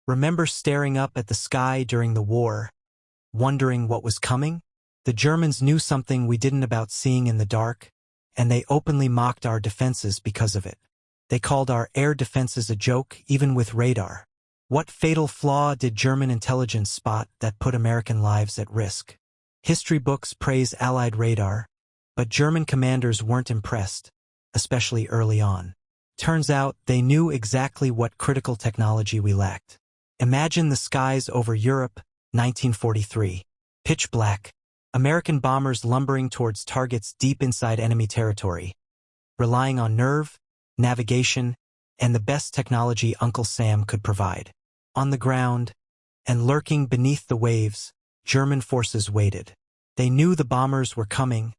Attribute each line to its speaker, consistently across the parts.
Speaker 1: Remember staring up at the sky during the war, wondering what was coming? The Germans knew something we didn't about seeing in the dark, and they openly mocked our defenses because of it. They called our air defenses a joke, even with radar. What fatal flaw did German intelligence spot that put American lives at risk? History books praise Allied radar, but German commanders weren't impressed, especially early on. Turns out they knew exactly what critical technology we lacked. Imagine the skies over Europe, 1943. Pitch black. American bombers lumbering towards targets deep inside enemy territory, relying on nerve, navigation, and the best technology Uncle Sam could provide. On the ground, and lurking beneath the waves, German forces waited. They knew the bombers were coming,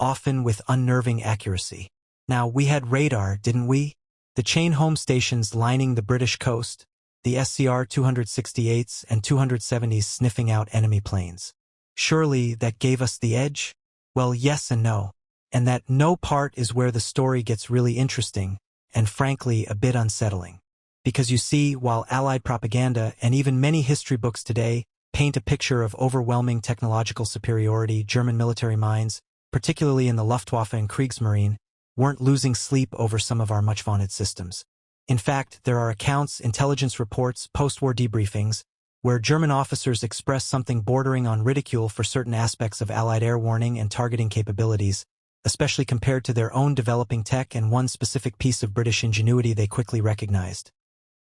Speaker 1: often with unnerving accuracy. Now, we had radar, didn't we? The chain home stations lining the British coast, the SCR 268s and 270s sniffing out enemy planes. Surely that gave us the edge? Well, yes and no. And that no part is where the story gets really interesting, and frankly a bit unsettling. Because you see, while Allied propaganda and even many history books today paint a picture of overwhelming technological superiority, German military minds, particularly in the Luftwaffe and Kriegsmarine, weren't losing sleep over some of our much-vaunted systems. In fact, there are accounts, intelligence reports, post-war debriefings, where German officers express something bordering on ridicule for certain aspects of Allied air warning and targeting capabilities, especially compared to their own developing tech and one specific piece of British ingenuity they quickly recognized: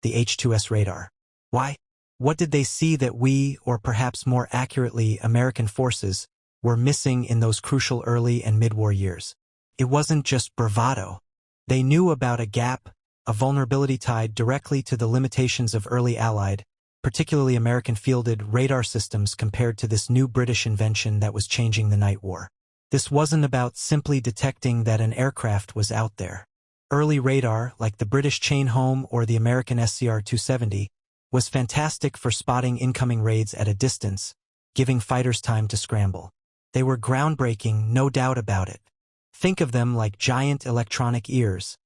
Speaker 1: the H2S radar. Why? What did they see that we, or perhaps more accurately American forces, were missing in those crucial early and mid-war years? It wasn't just bravado. They knew about a gap, a vulnerability tied directly to the limitations of early Allied, particularly American-fielded radar systems compared to this new British invention that was changing the night war. This wasn't about simply detecting that an aircraft was out there. Early radar, like the British chain home or the American SCR 270, was fantastic for spotting incoming raids at a distance, giving fighters time to scramble. They were groundbreaking, no doubt about it. Think of them like giant electronic ears,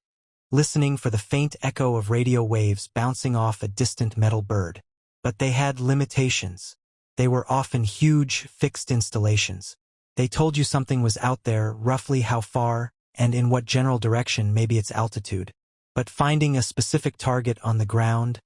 Speaker 1: listening for the faint echo of radio waves bouncing off a distant metal bird. But they had limitations. They were often huge, fixed installations. They told you something was out there, roughly how far, and in what general direction, maybe its altitude. But finding a specific target on the ground,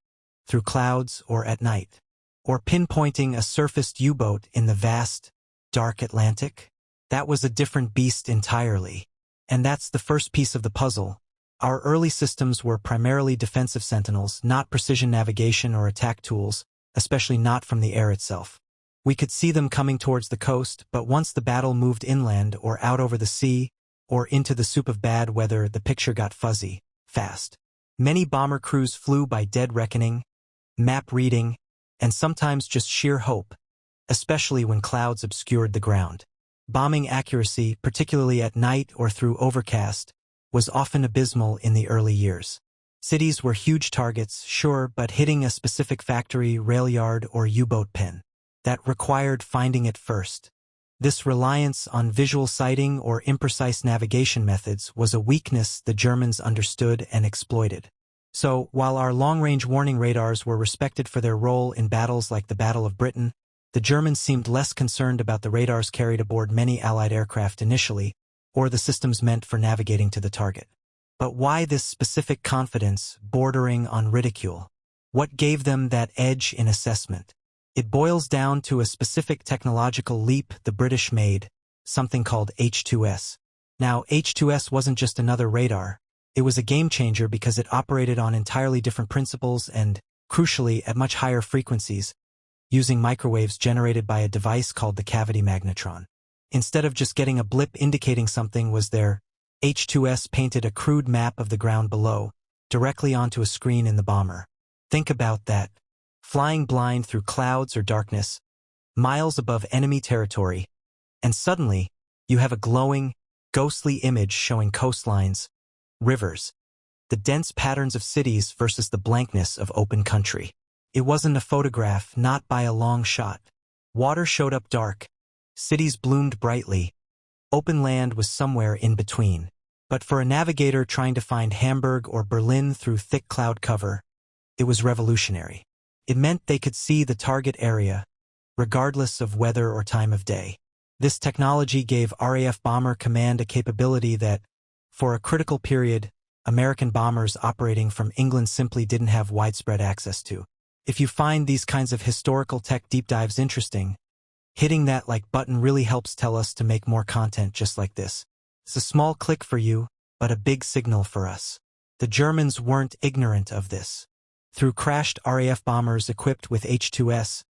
Speaker 1: through clouds or at night, or pinpointing a surfaced U-boat in the vast, dark Atlantic, that was a different beast entirely. And that's the first piece of the puzzle. Our early systems were primarily defensive sentinels, not precision navigation or attack tools, especially not from the air itself. We could see them coming towards the coast, but once the battle moved inland or out over the sea, or into the soup of bad weather, the picture got fuzzy, fast. Many bomber crews flew by dead reckoning, map reading, and sometimes just sheer hope, especially when clouds obscured the ground. Bombing accuracy, particularly at night or through overcast, was often abysmal in the early years. Cities were huge targets, sure, but hitting a specific factory, rail yard, or U-boat pen, that required finding it first. This reliance on visual sighting or imprecise navigation methods was a weakness the Germans understood and exploited. So, while our long-range warning radars were respected for their role in battles like the Battle of Britain, the Germans seemed less concerned about the radars carried aboard many Allied aircraft initially, or the systems meant for navigating to the target. But why this specific confidence, bordering on ridicule? What gave them that edge in assessment? It boils down to a specific technological leap the British made, something called H2S. Now, H2S wasn't just another radar. It was a game-changer because it operated on entirely different principles and, crucially, at much higher frequencies, using microwaves generated by a device called the cavity magnetron. Instead of just getting a blip indicating something was there, H2S painted a crude map of the ground below, directly onto a screen in the bomber. Think about that. Flying blind through clouds or darkness, miles above enemy territory, and suddenly, you have a glowing, ghostly image showing coastlines, rivers, the dense patterns of cities versus the blankness of open country. It wasn't a photograph, not by a long shot. Water showed up dark, cities bloomed brightly, open land was somewhere in between. But for a navigator trying to find Hamburg or Berlin through thick cloud cover, it was revolutionary. It meant they could see the target area, regardless of weather or time of day. This technology gave RAF Bomber Command a capability that, for a critical period, American bombers operating from England simply didn't have widespread access to. If you find these kinds of historical tech deep dives interesting, hitting that like button really helps tell us to make more content just like this. It's a small click for you, but a big signal for us. The Germans weren't ignorant of this. Through crashed RAF bombers equipped with H2S,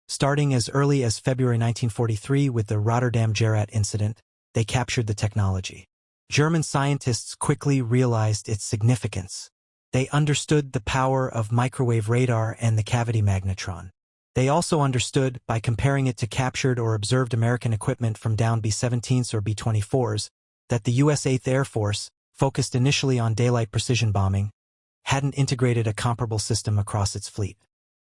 Speaker 1: starting as early as February 1943 with the Rotterdam-Gerrat incident, they captured the technology. German scientists quickly realized its significance. They understood the power of microwave radar and the cavity magnetron. They also understood, by comparing it to captured or observed American equipment from down B-17s or B-24s, that the U.S. 8th Air Force, focused initially on daylight precision bombing, hadn't integrated a comparable system across its fleet.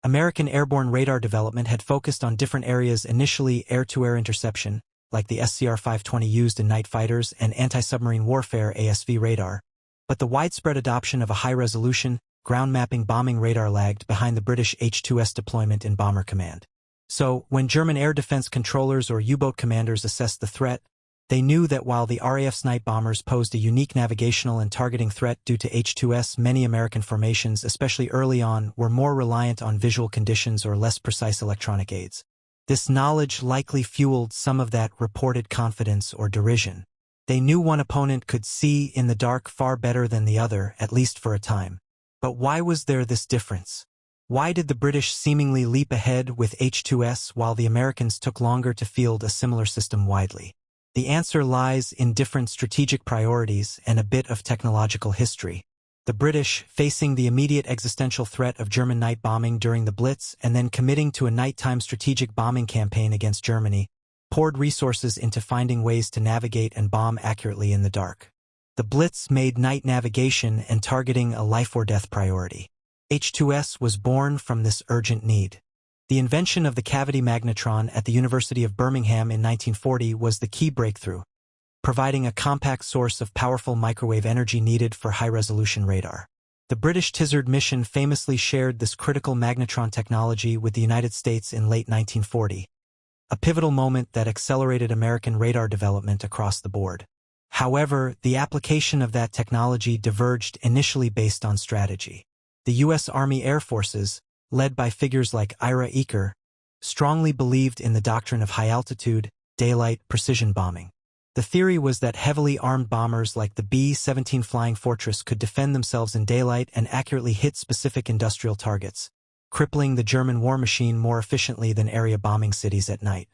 Speaker 1: American airborne radar development had focused on different areas, initially air-to-air interception, like the SCR-520 used in night fighters, and anti-submarine warfare ASV radar, but the widespread adoption of a high-resolution, ground-mapping bombing radar lagged behind the British H2S deployment in Bomber Command. So, when German air defense controllers or U-boat commanders assessed the threat, they knew that while the RAF's night bombers posed a unique navigational and targeting threat due to H2S, many American formations, especially early on, were more reliant on visual conditions or less precise electronic aids. This knowledge likely fueled some of that reported confidence or derision. They knew one opponent could see in the dark far better than the other, at least for a time. But why was there this difference? Why did the British seemingly leap ahead with H2S while the Americans took longer to field a similar system widely? The answer lies in different strategic priorities and a bit of technological history. The British, facing the immediate existential threat of German night bombing during the Blitz and then committing to a nighttime strategic bombing campaign against Germany, poured resources into finding ways to navigate and bomb accurately in the dark. The Blitz made night navigation and targeting a life-or-death priority. H2S was born from this urgent need. The invention of the cavity magnetron at the University of Birmingham in 1940 was the key breakthrough, providing a compact source of powerful microwave energy needed for high-resolution radar. The British Tizard mission famously shared this critical magnetron technology with the United States in late 1940, a pivotal moment that accelerated American radar development across the board. However, the application of that technology diverged initially based on strategy. The U.S. Army Air Forces, led by figures like Ira Eaker, strongly believed in the doctrine of high-altitude, daylight precision bombing. The theory was that heavily armed bombers like the B-17 Flying Fortress could defend themselves in daylight and accurately hit specific industrial targets, crippling the German war machine more efficiently than area bombing cities at night.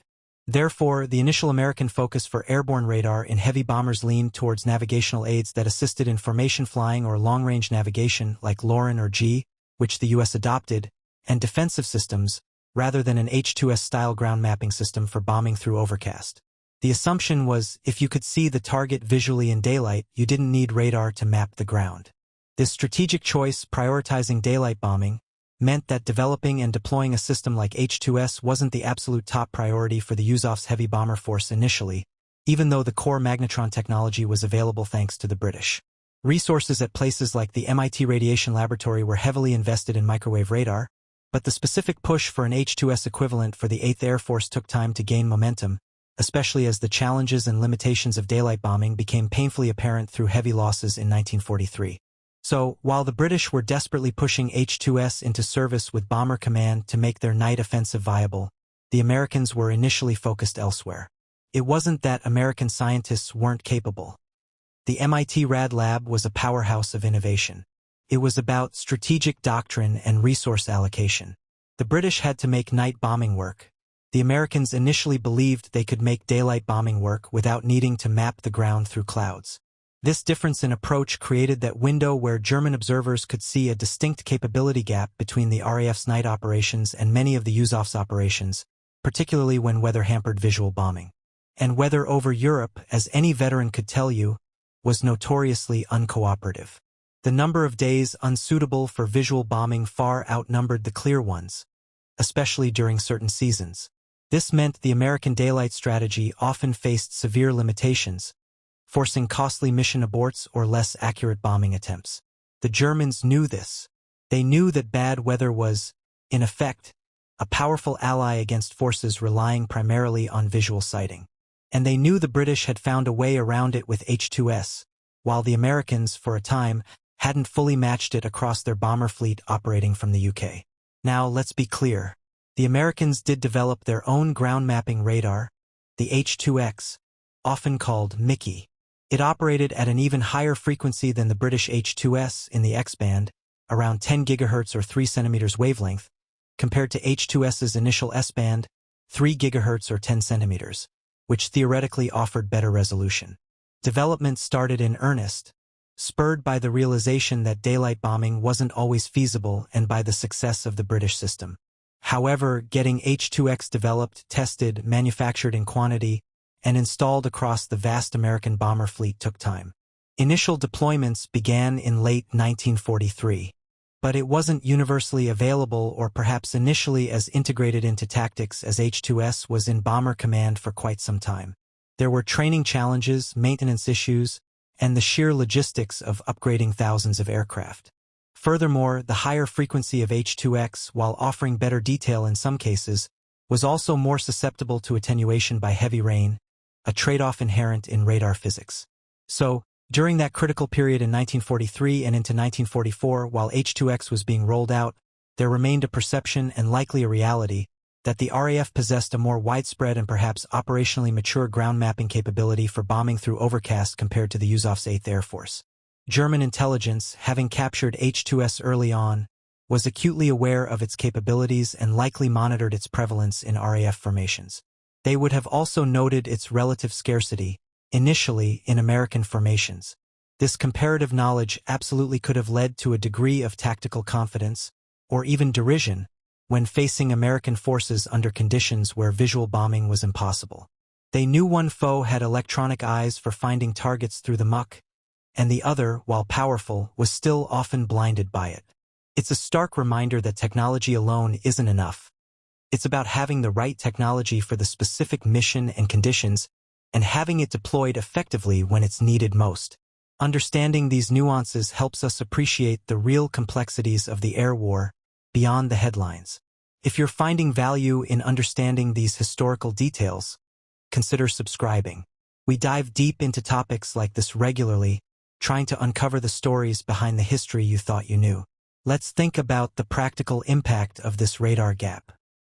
Speaker 1: Therefore, the initial American focus for airborne radar in heavy bombers leaned towards navigational aids that assisted in formation flying or long-range navigation like LORAN or G, which the U.S. adopted, and defensive systems, rather than an H2S-style ground mapping system for bombing through overcast. The assumption was, if you could see the target visually in daylight, you didn't need radar to map the ground. This strategic choice, prioritizing daylight bombing, meant that developing and deploying a system like H2S wasn't the absolute top priority for the USAAF's heavy bomber force initially, even though the core magnetron technology was available thanks to the British. Resources at places like the MIT Radiation Laboratory were heavily invested in microwave radar, but the specific push for an H2S equivalent for the 8th Air Force took time to gain momentum, especially as the challenges and limitations of daylight bombing became painfully apparent through heavy losses in 1943. So, while the British were desperately pushing H2S into service with Bomber Command to make their night offensive viable, the Americans were initially focused elsewhere. It wasn't that American scientists weren't capable. The MIT Rad Lab was a powerhouse of innovation. It was about strategic doctrine and resource allocation. The British had to make night bombing work. The Americans initially believed they could make daylight bombing work without needing to map the ground through clouds. This difference in approach created that window where German observers could see a distinct capability gap between the RAF's night operations and many of the USAAF's operations, particularly when weather hampered visual bombing. And weather over Europe, as any veteran could tell you, was notoriously uncooperative. The number of days unsuitable for visual bombing far outnumbered the clear ones, especially during certain seasons. This meant the American daylight strategy often faced severe limitations, forcing costly mission aborts or less accurate bombing attempts. The Germans knew this. They knew that bad weather was In effect, a powerful ally against forces relying primarily on visual sighting. And they knew the British had found a way around it with H2S, while the Americans, for a time, hadn't fully matched it across their bomber fleet operating from the UK. Now, let's be clear. The Americans did develop their own ground-mapping radar, the H2X, often called Mickey. It operated at an even higher frequency than the British H2S in the X-band, around 10 GHz or 3 cm wavelength, compared to H2S's initial S-band, 3 GHz or 10 cm, which theoretically offered better resolution. Development started in earnest, spurred by the realization that daylight bombing wasn't always feasible and by the success of the British system. However, getting H2X developed, tested, manufactured in quantity, and installed across the vast American bomber fleet took time. Initial deployments began in late 1943, but it wasn't universally available or perhaps initially as integrated into tactics as H2S was in bomber command for quite some time. There were training challenges, maintenance issues, and the sheer logistics of upgrading thousands of aircraft. Furthermore, the higher frequency of H2X, while offering better detail in some cases, was also more susceptible to attenuation by heavy rain, a trade-off inherent in radar physics. So, during that critical period in 1943 and into 1944, while H2X was being rolled out, there remained a perception and likely a reality that the RAF possessed a more widespread and perhaps operationally mature ground mapping capability for bombing through overcast compared to the USAAF's 8th Air Force. German intelligence, having captured H2S early on, was acutely aware of its capabilities and likely monitored its prevalence in RAF formations. They would have also noted its relative scarcity, initially in American formations. This comparative knowledge absolutely could have led to a degree of tactical confidence, or even derision, when facing American forces under conditions where visual bombing was impossible. They knew one foe had electronic eyes for finding targets through the muck, and the other, while powerful, was still often blinded by it. It's a stark reminder that technology alone isn't enough. It's about having the right technology for the specific mission and conditions, and having it deployed effectively when it's needed most. Understanding these nuances helps us appreciate the real complexities of the air war beyond the headlines. If you're finding value in understanding these historical details, consider subscribing. We dive deep into topics like this regularly, trying to uncover the stories behind the history you thought you knew. Let's think about the practical impact of this radar gap.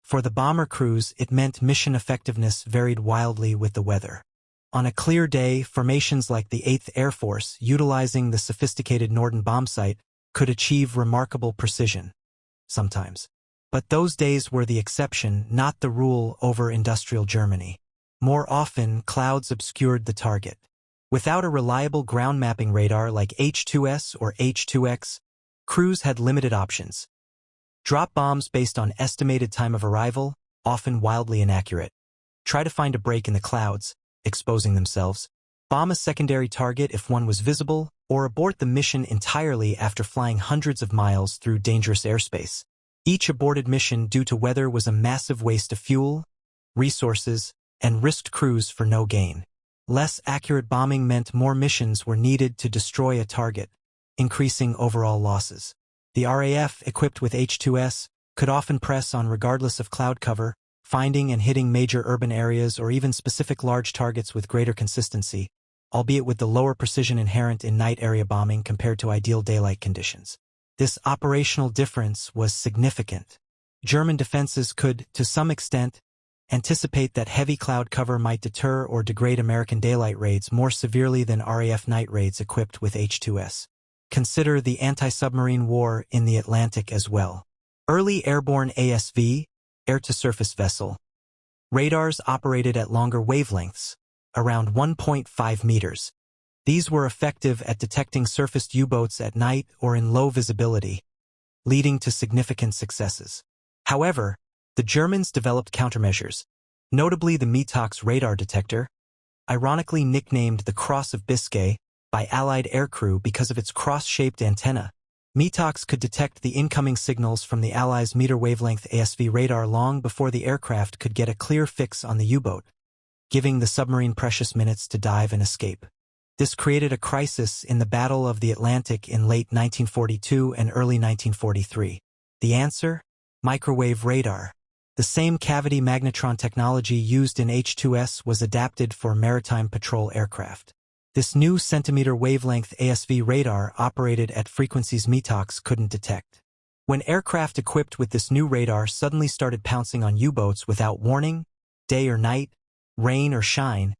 Speaker 1: For the bomber crews, it meant mission effectiveness varied wildly with the weather. On a clear day, formations like the 8th Air Force, utilizing the sophisticated Norden bombsight, could achieve remarkable precision. Sometimes. But those days were the exception, not the rule over industrial Germany. More often, clouds obscured the target. Without a reliable ground mapping radar like H2S or H2X, crews had limited options. Drop bombs based on estimated time of arrival, often wildly inaccurate. Try to find a break in the clouds, exposing themselves. Bomb a secondary target if one was visible, or abort the mission entirely after flying hundreds of miles through dangerous airspace. Each aborted mission due to weather was a massive waste of fuel, resources, and risked crews for no gain. Less accurate bombing meant more missions were needed to destroy a target, increasing overall losses. The RAF, equipped with H2S, could often press on regardless of cloud cover, finding and hitting major urban areas or even specific large targets with greater consistency, albeit with the lower precision inherent in night area bombing compared to ideal daylight conditions. This operational difference was significant. German defenses could, to some extent, anticipate that heavy cloud cover might deter or degrade American daylight raids more severely than RAF night raids equipped with H2S. Consider the anti-submarine war in the Atlantic as well. Early airborne ASV, air-to-surface vessel, radars operated at longer wavelengths, around 1.5 meters. These were effective at detecting surfaced U-boats at night or in low visibility, leading to significant successes. However, the Germans developed countermeasures, notably the Mitox radar detector, ironically nicknamed the Cross of Biscay by Allied aircrew because of its cross-shaped antenna. Mitox could detect the incoming signals from the Allies' meter-wavelength ASV radar long before the aircraft could get a clear fix on the U-boat, giving the submarine precious minutes to dive and escape. This created a crisis in the Battle of the Atlantic in late 1942 and early 1943. The answer? Microwave radar. The same cavity magnetron technology used in H2S was adapted for maritime patrol aircraft. This new centimeter wavelength ASV radar operated at frequencies METOX couldn't detect. When aircraft equipped with this new radar suddenly started pouncing on U-boats without warning, day or night, rain or shine,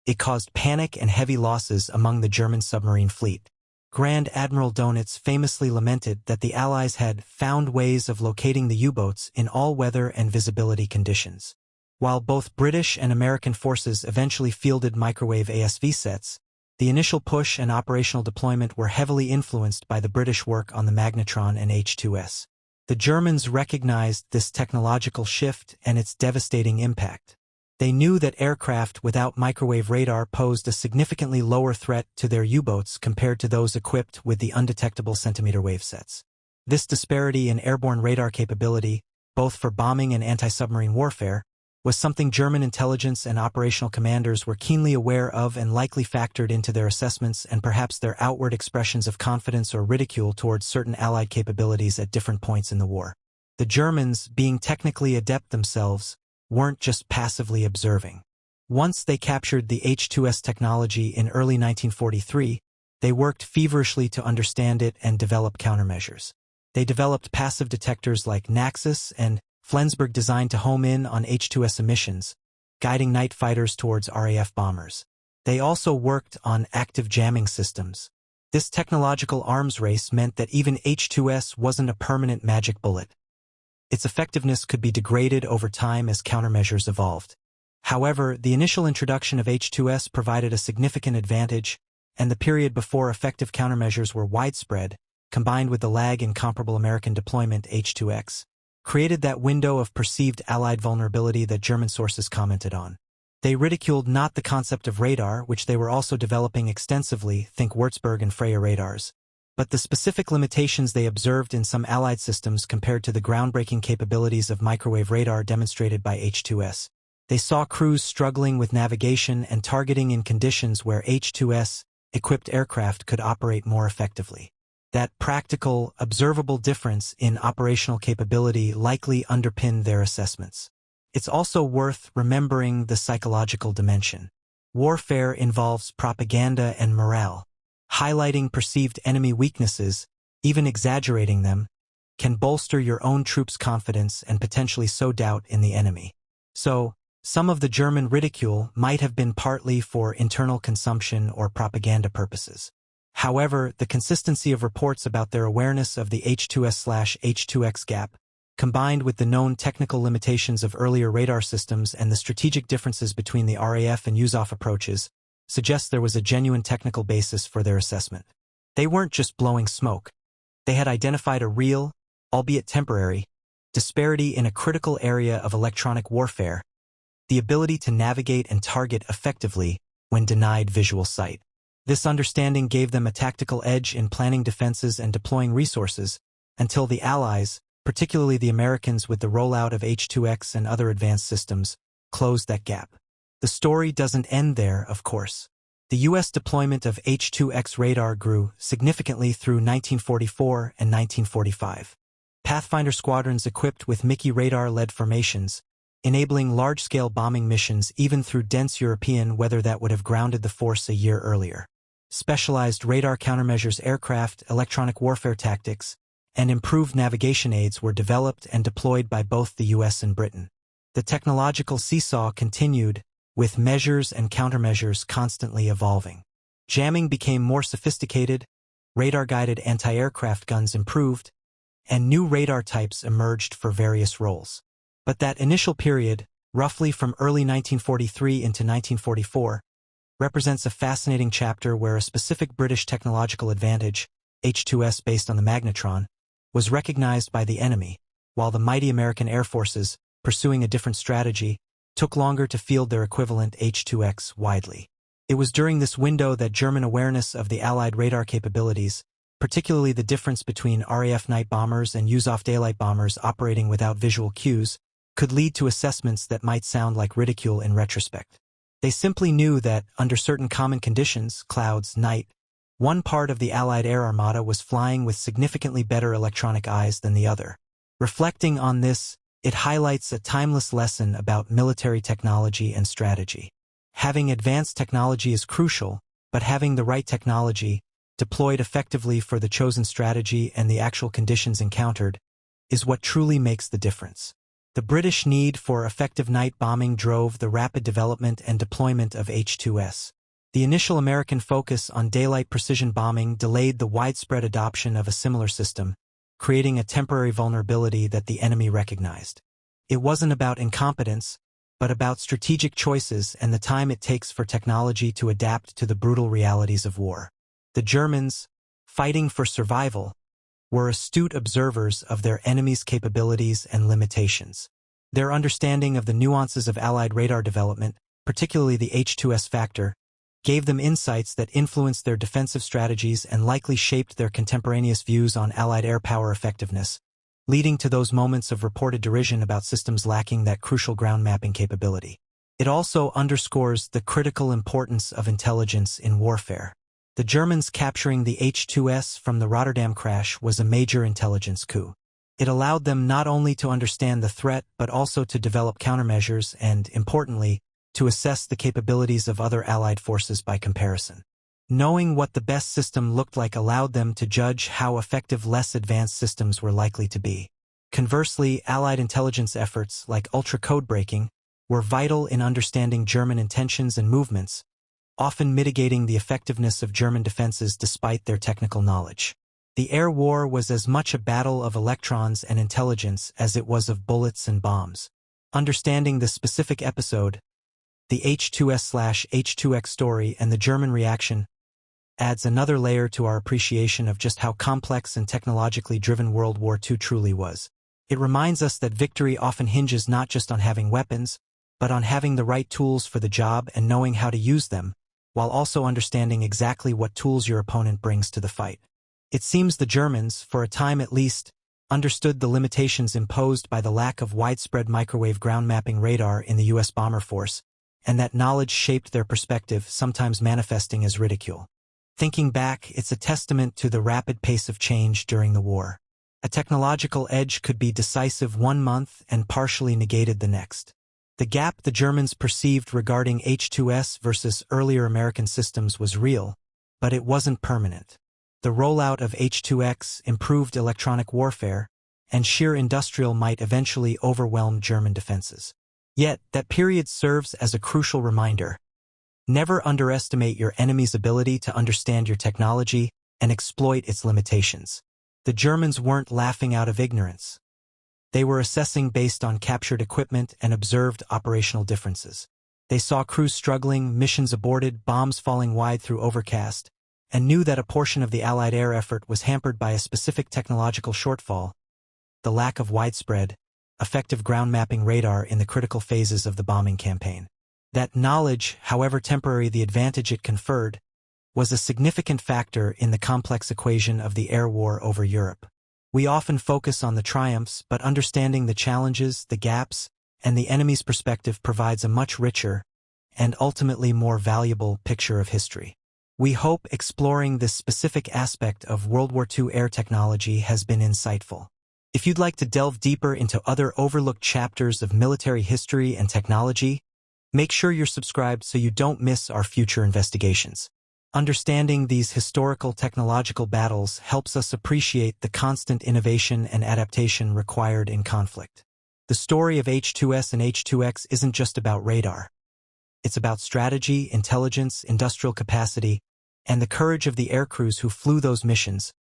Speaker 1: it caused panic and heavy losses among the German submarine fleet. Grand Admiral Dönitz famously lamented that the Allies had found ways of locating the U-boats in all weather and visibility conditions. While both British and American forces eventually fielded microwave ASV sets, the initial push and operational deployment were heavily influenced by the British work on the Magnetron and H2S. The Germans recognized this technological shift and its devastating impact. They knew that aircraft without microwave radar posed a significantly lower threat to their U-boats compared to those equipped with the undetectable centimeter wave sets. This disparity in airborne radar capability, both for bombing and anti-submarine warfare, was something German intelligence and operational commanders were keenly aware of and likely factored into their assessments and perhaps their outward expressions of confidence or ridicule towards certain Allied capabilities at different points in the war. The Germans, being technically adept themselves, weren't just passively observing. Once they captured the H2S technology in early 1943, they worked feverishly to understand it and develop countermeasures. They developed passive detectors like Naxos and Flensburg designed to home in on H2S emissions, guiding night fighters towards RAF bombers. They also worked on active jamming systems. This technological arms race meant that even H2S wasn't a permanent magic bullet. Its effectiveness could be degraded over time as countermeasures evolved. However, the initial introduction of H2S provided a significant advantage, and the period before effective countermeasures were widespread, combined with the lag in comparable American deployment H2X, created that window of perceived Allied vulnerability that German sources commented on. They ridiculed not the concept of radar, which they were also developing extensively, think Würzburg and Freya radars, but the specific limitations they observed in some Allied systems compared to the groundbreaking capabilities of microwave radar demonstrated by H2S. They saw crews struggling with navigation and targeting in conditions where H2S-equipped aircraft could operate more effectively. That practical, observable difference in operational capability likely underpinned their assessments. It's also worth remembering the psychological dimension. Warfare involves propaganda and morale. Highlighting perceived enemy weaknesses, even exaggerating them, can bolster your own troops' confidence and potentially sow doubt in the enemy. So, some of the German ridicule might have been partly for internal consumption or propaganda purposes. However, the consistency of reports about their awareness of the H2S/H2X gap, combined with the known technical limitations of earlier radar systems and the strategic differences between the RAF and USAAF approaches, suggests there was a genuine technical basis for their assessment. They weren't just blowing smoke. They had identified a real, albeit temporary, disparity in a critical area of electronic warfare, the ability to navigate and target effectively when denied visual sight. This understanding gave them a tactical edge in planning defenses and deploying resources, until the Allies, particularly the Americans with the rollout of H2X and other advanced systems, closed that gap. The story doesn't end there, of course. The U.S. deployment of H2X radar grew significantly through 1944 and 1945. Pathfinder squadrons equipped with Mickey radar-led formations, enabling large-scale bombing missions even through dense European weather that would have grounded the force a year earlier. Specialized radar countermeasures aircraft, electronic warfare tactics, and improved navigation aids were developed and deployed by both the U.S. and Britain. The technological seesaw continued, with measures and countermeasures constantly evolving. Jamming became more sophisticated, radar-guided anti-aircraft guns improved, and new radar types emerged for various roles. But that initial period, roughly from early 1943 into 1944, represents a fascinating chapter where a specific British technological advantage, H2S based on the Magnetron, was recognized by the enemy, while the mighty American Air Forces, pursuing a different strategy, took longer to field their equivalent H2X widely. It was during this window that German awareness of the Allied radar capabilities, particularly the difference between RAF night bombers and USAAF daylight bombers operating without visual cues, could lead to assessments that might sound like ridicule in retrospect. They simply knew that, under certain common conditions, clouds, night, one part of the Allied air armada was flying with significantly better electronic eyes than the other. Reflecting on this, it highlights a timeless lesson about military technology and strategy. Having advanced technology is crucial, but having the right technology, deployed effectively for the chosen strategy and the actual conditions encountered, is what truly makes the difference. The British need for effective night bombing drove the rapid development and deployment of H2S. The initial American focus on daylight precision bombing delayed the widespread adoption of a similar system, creating a temporary vulnerability that the enemy recognized. It wasn't about incompetence, but about strategic choices and the time it takes for technology to adapt to the brutal realities of war. The Germans, fighting for survival, were astute observers of their enemy's capabilities and limitations. Their understanding of the nuances of Allied radar development, particularly the H2S factor, gave them insights that influenced their defensive strategies and likely shaped their contemporaneous views on Allied air power effectiveness, leading to those moments of reported derision about systems lacking that crucial ground mapping capability. It also underscores the critical importance of intelligence in warfare. The Germans capturing the H2S from the Rotterdam crash was a major intelligence coup. It allowed them not only to understand the threat but also to develop countermeasures and, importantly, to assess the capabilities of other Allied forces by comparison. Knowing what the best system looked like allowed them to judge how effective less advanced systems were likely to be. Conversely, Allied intelligence efforts, like ultra-code breaking, were vital in understanding German intentions and movements, often mitigating the effectiveness of German defenses despite their technical knowledge. The air war was as much a battle of electrons and intelligence as it was of bullets and bombs. Understanding the specific episode, the H2S/H2X story and the German reaction, adds another layer to our appreciation of just how complex and technologically driven World War II truly was. It reminds us that victory often hinges not just on having weapons, but on having the right tools for the job and knowing how to use them, while also understanding exactly what tools your opponent brings to the fight. It seems the Germans, for a time at least, understood the limitations imposed by the lack of widespread microwave ground mapping radar in the U.S. bomber force, and that knowledge shaped their perspective, sometimes manifesting as ridicule. Thinking back, it's a testament to the rapid pace of change during the war. A technological edge could be decisive one month and partially negated the next. The gap the Germans perceived regarding H2S versus earlier American systems was real, but it wasn't permanent. The rollout of H2X improved electronic warfare, and sheer industrial might eventually overwhelm German defenses. Yet, that period serves as a crucial reminder. Never underestimate your enemy's ability to understand your technology and exploit its limitations. The Germans weren't laughing out of ignorance. They were assessing based on captured equipment and observed operational differences. They saw crews struggling, missions aborted, bombs falling wide through overcast, and knew that a portion of the Allied air effort was hampered by a specific technological shortfall: the lack of widespread, effective ground mapping radar in the critical phases of the bombing campaign. That knowledge, however temporary the advantage it conferred, was a significant factor in the complex equation of the air war over Europe. We often focus on the triumphs, but understanding the challenges, the gaps, and the enemy's perspective provides a much richer, and ultimately more valuable picture of history. We hope exploring this specific aspect of World War II air technology has been insightful. If you'd like to delve deeper into other overlooked chapters of military history and technology, make sure you're subscribed so you don't miss our future investigations. Understanding these historical technological battles helps us appreciate the constant innovation and adaptation required in conflict. The story of H2S and H2X isn't just about radar. It's about strategy, intelligence, industrial capacity, and the courage of the aircrews who flew those missions,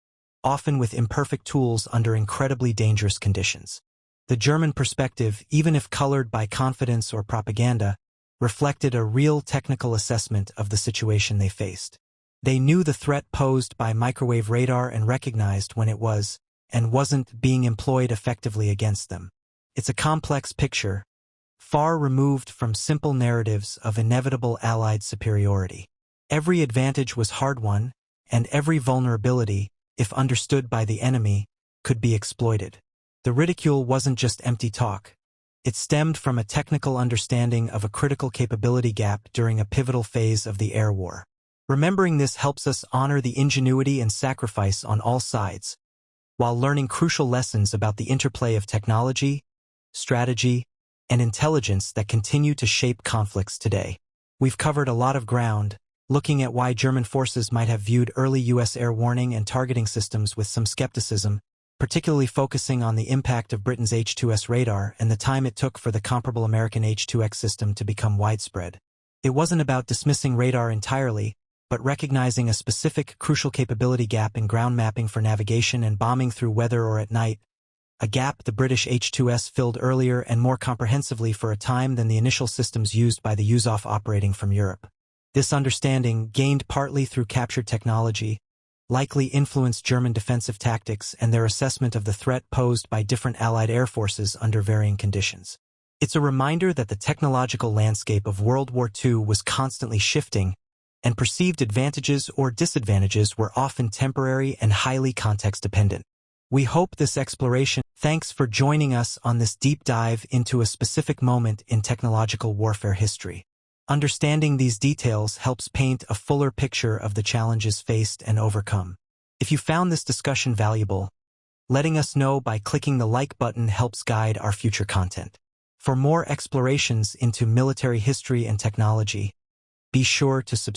Speaker 1: often with imperfect tools under incredibly dangerous conditions. The German perspective, even if colored by confidence or propaganda, reflected a real technical assessment of the situation they faced. They knew the threat posed by microwave radar and recognized when it was, and wasn't, being employed effectively against them. It's a complex picture, far removed from simple narratives of inevitable Allied superiority. Every advantage was hard-won, and every vulnerability, if understood by the enemy, could be exploited. The ridicule wasn't just empty talk. It stemmed from a technical understanding of a critical capability gap during a pivotal phase of the air war. Remembering this helps us honor the ingenuity and sacrifice on all sides, while learning crucial lessons about the interplay of technology, strategy, and intelligence that continue to shape conflicts today. We've covered a lot of ground, looking at why German forces might have viewed early U.S. air warning and targeting systems with some skepticism, particularly focusing on the impact of Britain's H2S radar and the time it took for the comparable American H2X system to become widespread. It wasn't about dismissing radar entirely, but recognizing a specific crucial capability gap in ground mapping for navigation and bombing through weather or at night, a gap the British H2S filled earlier and more comprehensively for a time than the initial systems used by the USAAF operating from Europe. This understanding, gained partly through captured technology, likely influenced German defensive tactics and their assessment of the threat posed by different Allied air forces under varying conditions. It's a reminder that the technological landscape of World War II was constantly shifting, and perceived advantages or disadvantages were often temporary and highly context-dependent. We hope this exploration. Thanks for joining us on this deep dive into a specific moment in technological warfare history. Understanding these details helps paint a fuller picture of the challenges faced and overcome. If you found this discussion valuable, letting us know by clicking the like button helps guide our future content. For more explorations into military history and technology, be sure to subscribe.